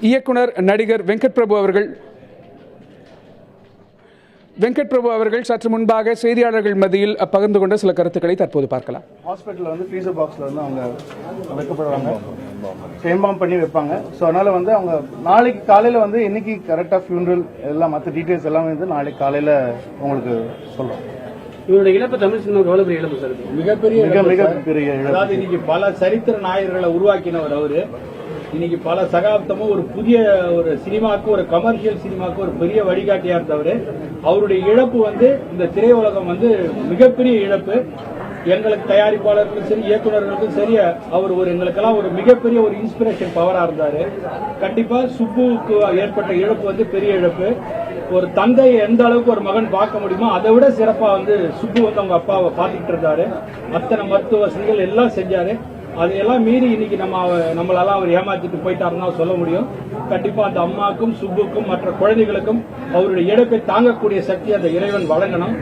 இயக்குனர் நடிகர் வெங்கட் பிரபு அவர்கள் சற்று முன்பாக செய்தியாளர்கள் மத்தியில் பகிர்ந்து கொண்ட சில கருத்துக்களை தற்போது பார்க்கலாம். ஹாஸ்பிட்டலில் வந்து ஃப்ரீசர் பாக்ஸில் வந்து அவங்க வைக்கப்படுவாங்க, சேம்பாம் பண்ணி வைப்பாங்க. ஸோ அதனால் வந்து அவங்க நாளைக்கு காலையில் வந்து இன்னைக்கு கரெக்டாக ஃபியூனரல் எல்லாம் மற்ற டீட்டெயில்ஸ் எல்லாமே வந்து நாளைக்கு காலையில் உங்களுக்கு சொல்கிறோம். இவருடைய இழப்பு தமிழ் சினிமாவுக்கு எவ்வளவு பெரிய இழப்பு சார்? மிகப்பெரிய இழப்பு. அதாவது இன்னைக்கு பல சரித்திர நாயகர்களை உருவாக்கினவர் அவரு. இன்னைக்கு பல சகாப்தமும் ஒரு புதிய ஒரு சினிமாவுக்கு, ஒரு கமர்ஷியல் சினிமாவுக்கு ஒரு பெரிய வழிகாட்டியா இருந்தவர். அவருடைய இழப்பு வந்து இந்த திரையுலகம் வந்து மிகப்பெரிய இழப்பு. எங்களுக்கு தயாரிப்பாளர்களுக்கும் சரி, இயக்குநர்களுக்கும் சரி, அவர் ஒரு எங்களுக்கெல்லாம் ஒரு மிகப்பெரிய ஒரு இன்ஸ்பிரேஷன் பவரா இருந்தாரு. கண்டிப்பா சுப்புவுக்கு ஏற்பட்ட இழப்பு வந்து பெரிய இழப்பு. ஒரு தந்தையை எந்த அளவுக்கு ஒரு மகன் பார்க்க முடியுமோ அதை விட சிறப்பா வந்து சுப்பு வந்து அவங்க அப்பாவை பார்த்துக்கிட்டு இருந்தாரு. அத்தனை மருத்துவ வசதிகள் எல்லாம் செஞ்சாரு. அதையெல்லாம் மீறி இன்னைக்கு நம்மளால அவர் ஏமாத்திட்டு போயிட்டாருன்னா சொல்ல முடியும். கண்டிப்பா அந்த அம்மாக்கும் சுப்புக்கும் மற்ற குழந்தைகளுக்கும் அவருடைய இழப்பை தாங்கக்கூடிய சக்தி அந்த இறைவன் வழங்கணும்.